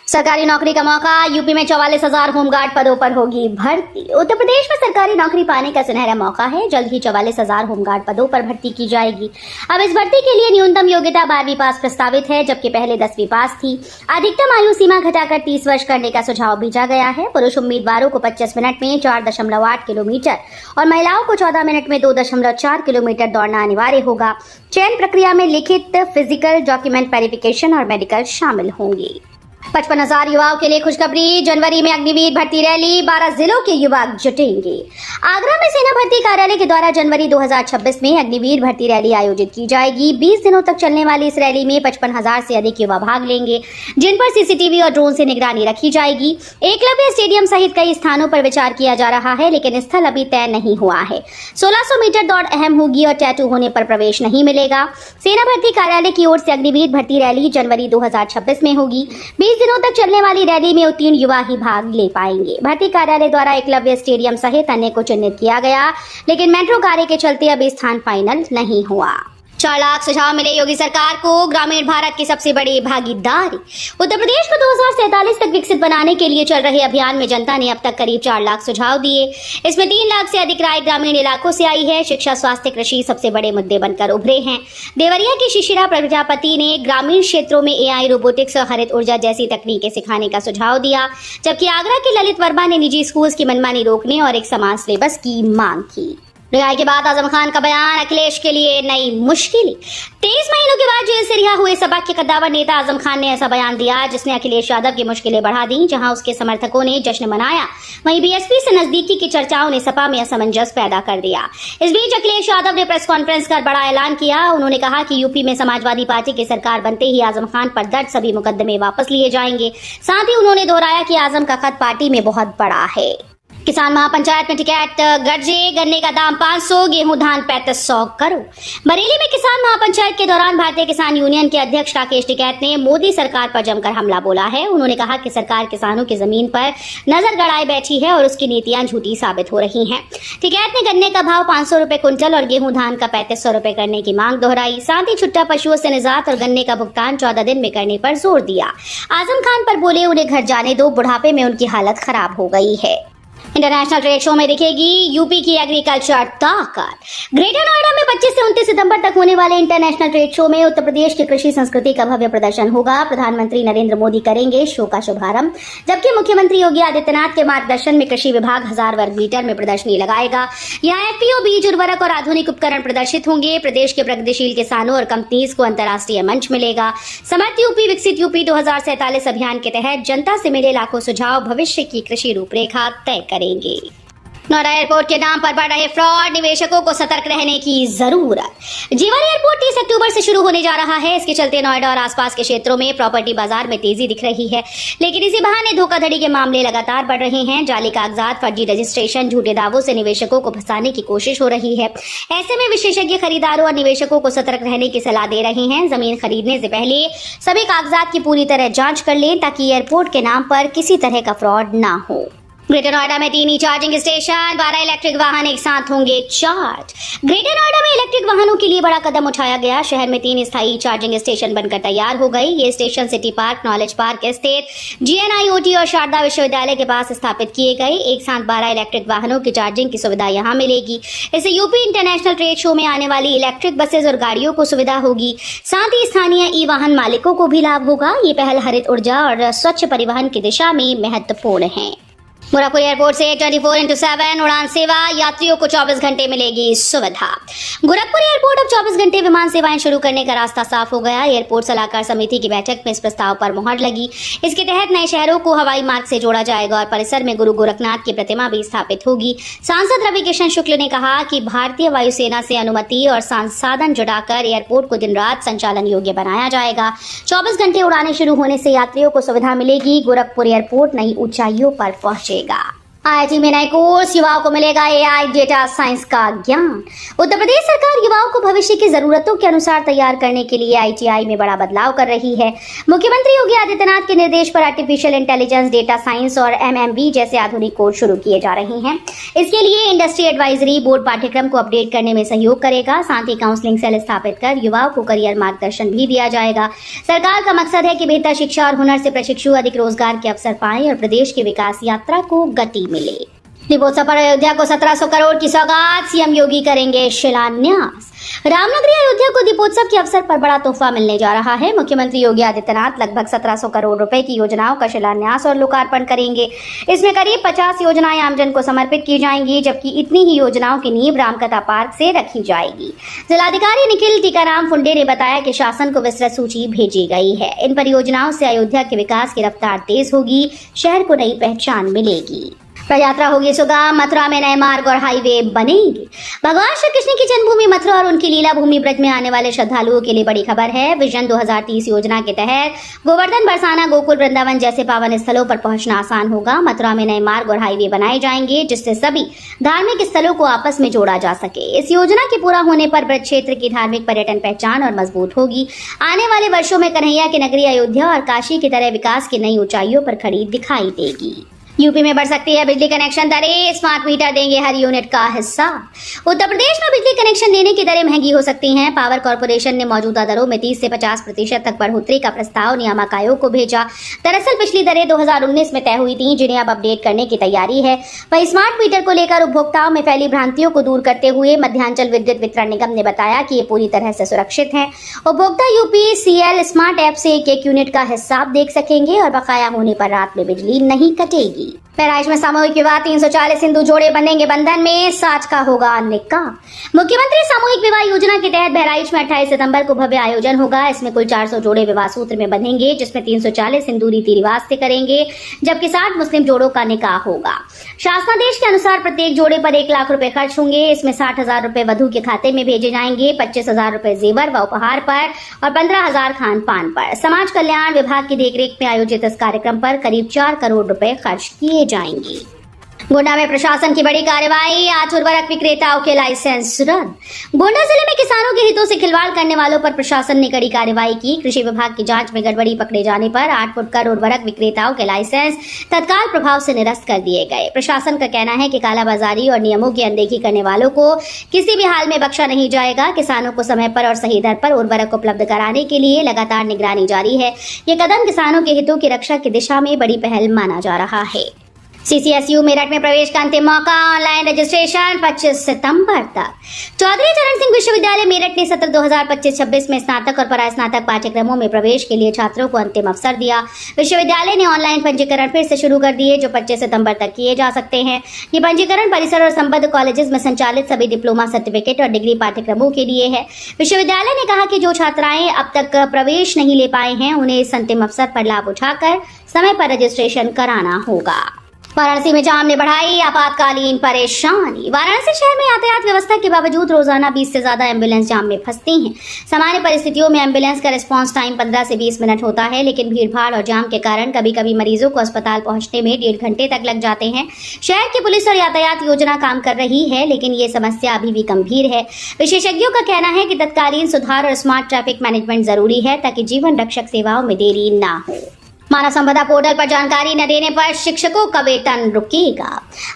सरकारी नौकरी का मौका। यूपी में 44,000 होमगार्ड पदों पर होगी भर्ती। उत्तर प्रदेश में सरकारी नौकरी पाने का सुनहरा मौका है। जल्द ही 44,000 होमगार्ड पदों पर भर्ती की जाएगी। अब इस भर्ती के लिए न्यूनतम योग्यता 12वीं पास प्रस्तावित है, जबकि पहले 10वीं पास थी। अधिकतम आयु सीमा घटाकर 30 वर्ष करने का सुझाव भेजा गया है। पुरुष उम्मीदवारों को 25 मिनट में 4.8 किलोमीटर और महिलाओं को 14 मिनट में 2.4 किलोमीटर दौड़ना अनिवार्य होगा। चयन प्रक्रिया में लिखित, फिजिकल, डॉक्यूमेंट वेरिफिकेशन और मेडिकल शामिल होंगे। 55,000 युवाओं के लिए खुशखबरी। जनवरी में अग्निवीर भर्ती रैली, 12 जिलों के युवा जुटेंगे। आगरा में सेना भर्ती कार्यालय के द्वारा जनवरी 2026 में अग्निवीर भर्ती रैली आयोजित की जाएगी। 20 दिनों तक चलने वाली इस रैली में 55,000 से अधिक युवा भाग लेंगे, जिन पर सीसीटीवी और ड्रोन से निगरानी रखी जाएगी। एकलव्य स्टेडियम सहित कई स्थानों पर विचार किया जा रहा है, लेकिन स्थल अभी तय नहीं हुआ है। 1600 मीटर दौड़ अहम होगी और टैटू होने पर प्रवेश नहीं मिलेगा। सेना भर्ती कार्यालय की ओर से अग्निवीर भर्ती रैली जनवरी 2026 में होगी। 20 दिनों तक चलने वाली रैली में उत्तीर्ण युवा ही भाग ले पाएंगे। भर्ती कार्यालय द्वारा एकलव्य स्टेडियम सहित अन्य को चिन्हित किया गया, लेकिन मेट्रो कार्य के चलते अभी स्थान फाइनल नहीं हुआ। 4 लाख सुझाव मिले योगी सरकार को। ग्रामीण भारत की सबसे बड़ी भागीदारी। उत्तर प्रदेश को 2047 तक विकसित बनाने के लिए चल रहे अभियान में जनता ने अब तक करीब 4 लाख सुझाव दिए। इसमें 3 लाख से अधिक राय ग्रामीण इलाकों से आई है। शिक्षा, स्वास्थ्य, कृषि सबसे बड़े मुद्दे बनकर उभरे हैं। देवरिया की शिशिरा प्रजापति ने ग्रामीण क्षेत्रों में AI, रोबोटिक्स और हरित ऊर्जा जैसी तकनीकें सिखाने का सुझाव दिया, जबकि आगरा के ललित वर्मा ने निजी स्कूल की मनमानी रोकने और एक समान सिलेबस की मांग की। रिहाई के बाद आजम खान का बयान, अखिलेश के लिए नई मुश्किलें। 23 महीनों के बाद जेल से रिहा हुए सपा के कद्दावर नेता आजम खान ने ऐसा बयान दिया जिसने अखिलेश यादव की मुश्किलें बढ़ा दी। जहां उसके समर्थकों ने जश्न मनाया, वहीं बीएसपी से नजदीकी की चर्चाओं ने सपा में असमंजस पैदा कर दिया। इस बीच अखिलेश यादव ने प्रेस कॉन्फ्रेंस कर बड़ा ऐलान किया। उन्होंने कहा कि यूपी में समाजवादी पार्टी की सरकार बनते ही आजम खान पर दर्ज सभी मुकदमे वापस लिए जाएंगे। साथ ही उन्होंने दोहराया कि आजम का खत पार्टी में बहुत बड़ा है। किसान महापंचायत में टिकैत गरजे, गन्ने का दाम 500, गेहूं धान 3500 करोड़। बरेली में किसान महापंचायत के दौरान भारतीय किसान यूनियन के अध्यक्ष राकेश टिकैत ने मोदी सरकार पर जमकर हमला बोला है। उन्होंने कहा कि सरकार किसानों की जमीन पर नजर गड़ाए बैठी है और उसकी नीतियां झूठी साबित हो रही हैं। टिकैत ने गन्ने का भाव 500 रुपए क्विंटल और गेहूं धान का 3500 रुपए करने की मांग दोहराई। साथ ही छुट्टा पशुओं से निजात और गन्ने का भुगतान 14 दिन में करने पर जोर दिया। आजम खान पर बोले, उन्हें घर जाने दो, बुढ़ापे में उनकी हालत खराब हो गई है। इंटरनेशनल ट्रेड शो में दिखेगी यूपी की एग्रीकल्चर ताकत। ग्रेटर नोएडा में 25 से 29 सितंबर तक होने वाले इंटरनेशनल ट्रेड शो में उत्तर प्रदेश की कृषि संस्कृति का भव्य प्रदर्शन होगा। प्रधानमंत्री नरेंद्र मोदी करेंगे शो का शुभारंभ, जबकि मुख्यमंत्री योगी आदित्यनाथ के मार्गदर्शन में कृषि विभाग 1000 वर्ग मीटर में प्रदर्शनी लगाएगा। यहाँ FPO, बीज, उर्वरक और आधुनिक उपकरण प्रदर्शित होंगे। प्रदेश के प्रगतिशील किसानों और कंपनीज को अंतर्राष्ट्रीय मंच मिलेगा। समर्थ यूपी, विकसित यूपी 2047 अभियान के तहत जनता से मिले लाखों सुझाव भविष्य की कृषि रूपरेखा तय करेंगे। नोएडा एयरपोर्ट के नाम पर बढ़ रहे फ्रॉड, निवेशकों को सतर्क रहने की जरूरत। जीवन एयरपोर्ट 30 अक्टूबर से शुरू होने जा रहा है। इसके चलते नोएडा और आसपास के क्षेत्रों में प्रॉपर्टी बाजार में तेजी दिख रही है, लेकिन इसी बहाने धोखाधड़ी के मामले लगातार बढ़ रहे हैं। जाली कागजात, फर्जी रजिस्ट्रेशन, झूठे दावों से निवेशकों को फंसाने की कोशिश हो रही है। ऐसे में विशेषज्ञ खरीदारों और निवेशकों को सतर्क रहने की सलाह दे रहे हैं। जमीन खरीदने से पहले सभी कागजात की पूरी तरह जांच कर लें, ताकि एयरपोर्ट के नाम पर किसी तरह का फ्रॉड ना हो। ग्रेटर नोएडा में 3 चार्जिंग स्टेशन, 12 इलेक्ट्रिक वाहन एक साथ होंगे चार्ज। ग्रेटर नोएडा में इलेक्ट्रिक वाहनों के लिए बड़ा कदम उठाया गया। शहर में 3 स्थायी चार्जिंग स्टेशन बनकर तैयार हो गई। ये station city park, knowledge park स्थित GNIOT और शारदा विश्वविद्यालय के पास स्थापित किए गए। एक साथ 12 इलेक्ट्रिक वाहनों की चार्जिंग की सुविधा यहाँ मिलेगी। इससे यूपी इंटरनेशनल ट्रेड शो में आने वाली इलेक्ट्रिक बसेज और गाड़ियों को सुविधा होगी। साथ ही स्थानीय ई वाहन मालिकों को भी लाभ होगा। ये पहल हरित ऊर्जा और स्वच्छ परिवहन की दिशा में महत्वपूर्ण है। गोरखपुर एयरपोर्ट से 24/7 उड़ान सेवा, यात्रियों को 24 घंटे मिलेगी सुविधा। गोरखपुर एयरपोर्ट अब 24 घंटे विमान सेवाएं शुरू करने का रास्ता साफ हो गया। एयरपोर्ट सलाहकार समिति की बैठक में इस प्रस्ताव पर मुहर लगी। इसके तहत नए शहरों को हवाई मार्ग से जोड़ा जाएगा और परिसर में गुरु गोरखनाथ की प्रतिमा भी स्थापित होगी। सांसद रवि किशन शुक्ल ने कहा कि भारतीय वायुसेना से अनुमति और संसाधन जुटाकर एयरपोर्ट को दिन रात संचालन योग्य बनाया जाएगा। 24 घंटे उड़ानें शुरू होने से यात्रियों को सुविधा मिलेगी। गोरखपुर एयरपोर्ट नई ऊंचाइयों पर पहुंचे। आईआईटी में नए कोर्स, युवाओं को मिलेगा एआई डेटा साइंस का ज्ञान। उत्तर प्रदेश सरकार युवाओं को भविष्य की जरूरतों के अनुसार तैयार करने के लिए आईटीआई में बड़ा बदलाव कर रही है। मुख्यमंत्री योगी आदित्यनाथ के निर्देश पर आर्टिफिशियल इंटेलिजेंस, डेटा साइंस और एमएमबी जैसे आधुनिक कोर्स शुरू किए जा रहे हैं। इसके लिए इंडस्ट्री एडवाइजरी बोर्ड पाठ्यक्रम को अपडेट करने में सहयोग करेगा। साथ ही काउंसलिंग सेल स्थापित कर युवाओं को करियर मार्गदर्शन भी दिया जाएगा। सरकार का मकसद है कि बेहतर शिक्षा और हुनर से प्रशिक्षु अधिक रोजगार के अवसर पाएं और प्रदेश की विकास यात्रा को गति मिले। दीपोत्सव पर अयोध्या को 1700 करोड़ की सौगात, सीएम योगी करेंगे शिलान्यास। रामनगरी अयोध्या को दीपोत्सव के अवसर पर बड़ा तोहफा मिलने जा रहा है। मुख्यमंत्री योगी आदित्यनाथ लगभग 1700 करोड़ रुपए की योजनाओं का शिलान्यास और लोकार्पण करेंगे। इसमें करीब 50 योजनाएं आमजन को समर्पित की जाएंगी, जबकि इतनी ही योजनाओं की नींव रामकथा पार्क से रखी जाएगी। जिलाधिकारी निखिल टीकाराम फुंडे ने बताया कि शासन को विस्तृत सूची भेजी गई है। इन परियोजनाओं से अयोध्या के विकास की रफ्तार तेज होगी, शहर को नई पहचान मिलेगी। रथ यात्रा होगी सुगम, मथुरा में नए मार्ग और हाईवे बनेंगे। भगवान श्री कृष्ण की जन्मभूमि मथुरा और उनकी लीला भूमि ब्रज में आने वाले श्रद्धालुओं के लिए बड़ी खबर है। विजन 2030 योजना के तहत गोवर्धन, बरसाना, गोकुल, वृंदावन जैसे पावन स्थलों पर पहुंचना आसान होगा। मथुरा में नए मार्ग और हाईवे बनाए जाएंगे, जिससे सभी धार्मिक स्थलों को आपस में जोड़ा जा सके। इस योजना के पूरा होने पर ब्रज क्षेत्र की धार्मिक पर्यटन पहचान और मजबूत होगी। आने वाले वर्षों में कन्हैया की नगरी अयोध्या और काशी की तरह विकास की नई ऊंचाइयों पर खड़ी दिखाई देगी। यूपी में बढ़ सकती है बिजली कनेक्शन दरें, स्मार्ट मीटर देंगे हर यूनिट का हिस्सा। उत्तर प्रदेश में बिजली कनेक्शन देने की दरें महंगी हो सकती हैं। पावर कॉर्पोरेशन ने मौजूदा दरों में 30 से 50% तक बढ़ोतरी का प्रस्ताव नियामक आयोग को भेजा। दरअसल पिछली दरें 2019 में तय हुई थी, जिन्हें अब अपडेट करने की तैयारी है। वहीं स्मार्ट मीटर को लेकर उपभोक्ताओं में फैली भ्रांतियों को दूर करते हुए मध्यांचल विद्युत वितरण निगम ने बताया कि ये पूरी तरह से सुरक्षित है। उपभोक्ता यूपीसीएल स्मार्ट ऐप से एक यूनिट का हिसाब देख सकेंगे और बकाया होने पर रात में बिजली नहीं कटेगी। बहराइच में सामूहिक विवाह, 340 हिंदू जोड़े बनेंगे बंधन में, 60 का होगा निकाह। मुख्यमंत्री सामूहिक विवाह योजना के तहत बहराइच में 28 सितंबर को भव्य आयोजन होगा। इसमें कुल 400 जोड़े विवाह सूत्र में बंधेंगे, जिसमें 340 हिंदू रीति रिवाज से करेंगे, जबकि 60 मुस्लिम जोड़ों का निकाह होगा। शासनादेश के अनुसार प्रत्येक जोड़े पर 1 लाख रुपए खर्च होंगे। इसमें 60,000 रुपए वधू के खाते में भेजे जाएंगे, 25,000 रुपए जेवर व उपहार पर और 15,000 खान पान पर। समाज कल्याण विभाग की देखरेख में आयोजित इस कार्यक्रम पर करीब 4 करोड़ रुपए खर्च किए जाएंगे। गोंडा में प्रशासन की बड़ी कार्रवाई, 8 उर्वरक विक्रेताओं के लाइसेंस रद्द। गोंडा जिले में किसानों के हितों से खिलवाड़ करने वालों पर प्रशासन ने कड़ी कार्रवाई की। कृषि विभाग की जांच में गड़बड़ी पकड़े जाने पर 8 फुटकर उर्वरक विक्रेताओं के लाइसेंस तत्काल प्रभाव से निरस्त कर दिए गए। प्रशासन का कहना है कि कालाबाजारी और नियमों की अनदेखी करने वालों को किसी भी हाल में बख्शा नहीं जाएगा। किसानों को समय पर और सही दर पर उर्वरक उपलब्ध कराने के लिए लगातार निगरानी जारी है। ये कदम किसानों के हितों की रक्षा की दिशा में बड़ी पहल माना जा रहा है। सीसीएसयू मेरठ में प्रवेश का अंतिम मौका, ऑनलाइन रजिस्ट्रेशन 25 सितंबर तक। चौधरी चरण सिंह विश्वविद्यालय मेरठ ने सत्र 2025-26 में स्नातक और परास्नातक पाठ्यक्रमों में प्रवेश के लिए छात्रों को अंतिम अवसर दिया। विश्वविद्यालय ने ऑनलाइन पंजीकरण फिर से शुरू कर दिए, जो 25 सितंबर तक किए जा सकते हैं। ये पंजीकरण परिसर और संबद्ध कॉलेजेस में संचालित सभी डिप्लोमा, सर्टिफिकेट और डिग्री पाठ्यक्रमों के लिए है। विश्वविद्यालय ने कहा कि जो छात्राएं अब तक प्रवेश नहीं ले पाए हैं, उन्हें इस अंतिम अवसर पर लाभ उठाकर समय पर रजिस्ट्रेशन कराना होगा। वाराणसी में जाम ने बढ़ाई आपातकालीन परेशानी। वाराणसी शहर में यातायात व्यवस्था के बावजूद रोजाना 20 से ज्यादा एम्बुलेंस जाम में फंसती हैं। सामान्य परिस्थितियों में एम्बुलेंस का रिस्पांस टाइम 15 से 20 मिनट होता है, लेकिन भीड़भाड़ और जाम के कारण कभी कभी मरीजों को अस्पताल पहुंचने में 1.5 घंटे तक लग जाते हैं। शहर की पुलिस और यातायात योजना काम कर रही है, लेकिन ये समस्या अभी भी गंभीर है। विशेषज्ञों का कहना है कि तत्कालीन सुधार और स्मार्ट ट्रैफिक मैनेजमेंट जरूरी है, ताकि जीवन रक्षक सेवाओं में देरी न हो। मानव संपदा पोर्टल पर जानकारी न देने पर शिक्षकों का वेतन रुकेगा।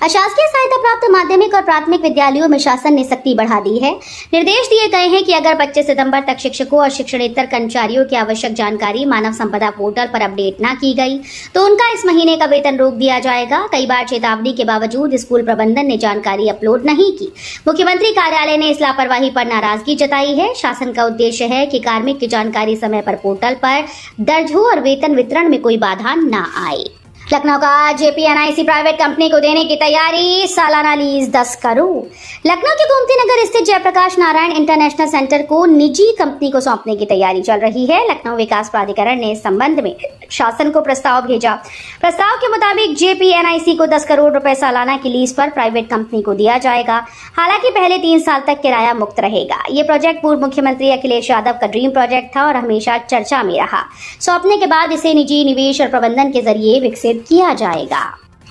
अशासकीय सहायता प्राप्त माध्यमिक और प्राथमिक विद्यालयों में शासन ने सख्ती बढ़ा दी है। निर्देश दिए गए हैं कि अगर 25 सितंबर तक शिक्षकों और शिक्षणेतर कर्मचारियों की आवश्यक जानकारी मानव संपदा पोर्टल पर अपडेट न की गई, तो उनका इस महीने का वेतन रोक दिया जाएगा। कई बार चेतावनी के बावजूद स्कूल प्रबंधन ने जानकारी अपलोड नहीं की। मुख्यमंत्री कार्यालय ने इस लापरवाही पर नाराजगी जताई है। शासन का उद्देश्य है कि कार्मिक की जानकारी समय पर पोर्टल पर दर्ज हो और वेतन वितरण में कोई बाधा न आए। लखनऊ का जेपीएनआईसी प्राइवेट कंपनी को देने की तैयारी, सालाना लीज 10 करोड़। लखनऊ के गोमती नगर स्थित जयप्रकाश नारायण इंटरनेशनल सेंटर को निजी कंपनी को सौंपने की तैयारी चल रही है। लखनऊ विकास प्राधिकरण ने इस संबंध में शासन को प्रस्ताव भेजा। प्रस्ताव के मुताबिक जेपीएनआईसी को 10 करोड़ रुपए सालाना की लीज पर प्राइवेट कंपनी को दिया जाएगा। हालांकि पहले 3 साल तक किराया मुक्त रहेगा। ये प्रोजेक्ट पूर्व मुख्यमंत्री अखिलेश यादव का ड्रीम प्रोजेक्ट था और हमेशा चर्चा में रहा। सौंपने के बाद इसे निजी निवेश और प्रबंधन के जरिए विकसित किया जाएगा।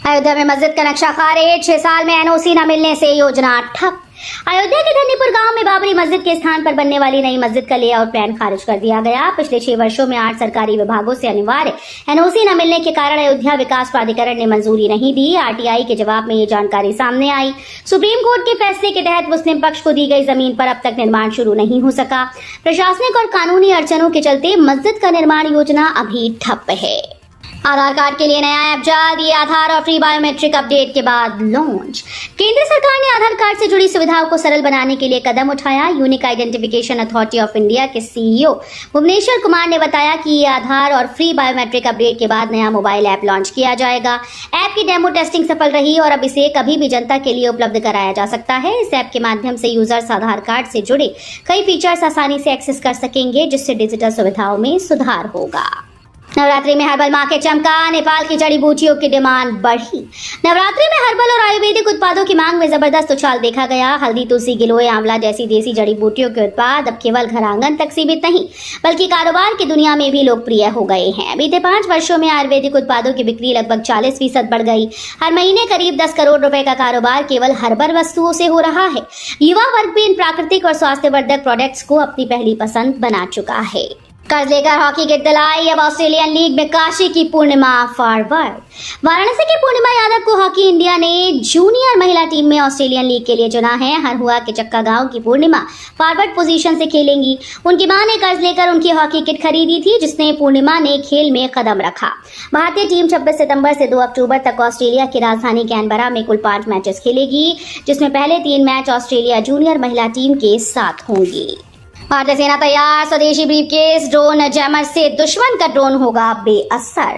अयोध्या में मस्जिद का नक्शा खारिज, 6 साल में एनओसी न मिलने से योजना ठप। अयोध्या के धन्नीपुर गांव में बाबरी मस्जिद के स्थान पर बनने वाली नई मस्जिद का लेआउट प्लान खारिज कर दिया गया। पिछले 6 वर्षों में 8 सरकारी विभागों से अनिवार्य एनओसी न मिलने के कारण अयोध्या विकास प्राधिकरण ने मंजूरी नहीं दी। आरटीआई के जवाब में ये जानकारी सामने आई। सुप्रीम कोर्ट के फैसले के तहत मुस्लिम पक्ष को दी गई जमीन पर अब तक निर्माण शुरू नहीं हो सका। प्रशासनिक और कानूनी अड़चनों के चलते मस्जिद का निर्माण योजना अभी ठप है। आधार कार्ड के लिए नया ऐप जारी, आधार और फ्री बायोमेट्रिक अपडेट के बाद लॉन्च। केंद्र सरकार ने आधार कार्ड से जुड़ी सुविधाओं को सरल बनाने के लिए कदम उठाया। Unique identification authority of India के सीईओ भुवनेश्वर कुमार ने बताया कि ये आधार और फ्री बायोमेट्रिक अपडेट के बाद नया मोबाइल ऐप लॉन्च किया जाएगा। ऐप की डेमो टेस्टिंग सफल रही और अब इसे कभी भी जनता के लिए उपलब्ध कराया जा सकता है। इस ऐप के माध्यम से यूजर्स आधार कार्ड से जुड़े कई फीचर्स आसानी से एक्सेस कर सकेंगे, जिससे डिजिटल सुविधाओं में सुधार होगा। नवरात्रि में हर्बल मार्केट चमका, नेपाल की जड़ी बूटियों की डिमांड बढ़ी। नवरात्रि में हर्बल और आयुर्वेदिक उत्पादों की मांग में जबरदस्त उछाल देखा गया। हल्दी, तुलसी, गिलोय, आंवला जैसी देसी जड़ी बूटियों के उत्पाद अब केवल घर आंगन तक सीमित नहीं, बल्कि कारोबार की दुनिया में भी लोकप्रिय हो गए हैं। बीते 5 वर्षों में आयुर्वेदिक उत्पादों की बिक्री लगभग 40% बढ़ गई। हर महीने करीब 10 करोड़ रुपए का कारोबार केवल हर्बल वस्तुओं से हो रहा है। युवा वर्ग भी इन प्राकृतिक और स्वास्थ्यवर्धक प्रोडक्ट्स को अपनी पहली पसंद बना चुका है। कर्ज लेकर हॉकी किट दिलाई, अब ऑस्ट्रेलियन लीग में काशी की पूर्णिमा फॉरवर्ड। वाराणसी की पूर्णिमा यादव को हॉकी इंडिया ने जूनियर महिला टीम में ऑस्ट्रेलियन लीग के लिए चुना है। हरहुआ के चक्का गांव की पूर्णिमा फॉरवर्ड पोजीशन से खेलेंगी। उनकी मां ने कर्ज लेकर उनकी हॉकी किट खरीदी थी, जिसने पूर्णिमा ने खेल में कदम रखा। भारतीय टीम 26 सितंबर से 2 अक्टूबर तक ऑस्ट्रेलिया की राजधानी कैनबरा में कुल 5 मैचेस खेलेगी, जिसमें पहले 3 मैच ऑस्ट्रेलिया जूनियर महिला टीम के साथ होंगे। भारतीय सेना तैयार, स्वदेशी ब्रीफकेस ड्रोन जैमर से दुश्मन का ड्रोन होगा बेअसर।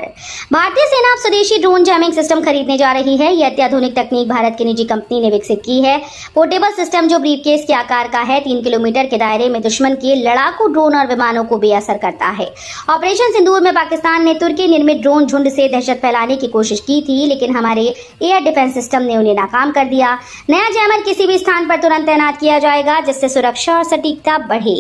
भारतीय सेना अब स्वदेशी ड्रोन जैमिंग सिस्टम खरीदने जा रही है। यह अत्याधुनिक तकनीक भारत की निजी कंपनी ने विकसित की है। पोर्टेबल सिस्टम जो ब्रीफकेस के आकार का है, 3 किलोमीटर के दायरे में दुश्मन के लड़ाकू ड्रोन और विमानों को बेअसर करता है। ऑपरेशन सिंदूर में पाकिस्तान ने तुर्की निर्मित ड्रोन झुंड से दहशत फैलाने की कोशिश की थी, लेकिन हमारे एयर डिफेंस सिस्टम ने उन्हें नाकाम कर दिया। नया जैमर किसी भी स्थान पर तुरंत तैनात किया जाएगा, जिससे सुरक्षा और सटीकता बढ़ेगी।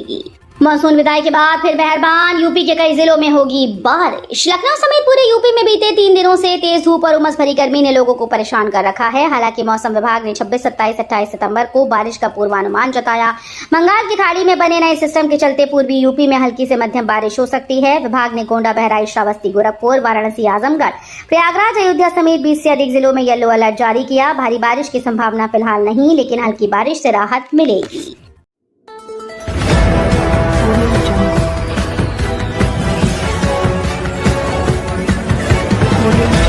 मानसून विदाई के बाद फिर मेहरबान, यूपी के कई जिलों में होगी बारिश। लखनऊ समेत पूरे यूपी में बीते 3 दिनों से तेज धूप और उमस भरी गर्मी ने लोगों को परेशान कर रखा है। हालांकि मौसम विभाग ने 26, 27, 28 सितंबर को बारिश का पूर्वानुमान जताया। बंगाल की खाड़ी में बने नए सिस्टम के चलते पूर्वी यूपी में हल्की से मध्यम बारिश हो सकती है। विभाग ने गोंडा, बहराइच, श्रावस्ती, गोरखपुर, वाराणसी, आजमगढ़, प्रयागराज, अयोध्या समेत 20 से अधिक जिलों में येलो अलर्ट जारी किया। भारी बारिश की संभावना फिलहाल नहीं, लेकिन हल्की बारिश से राहत मिलेगी। Audio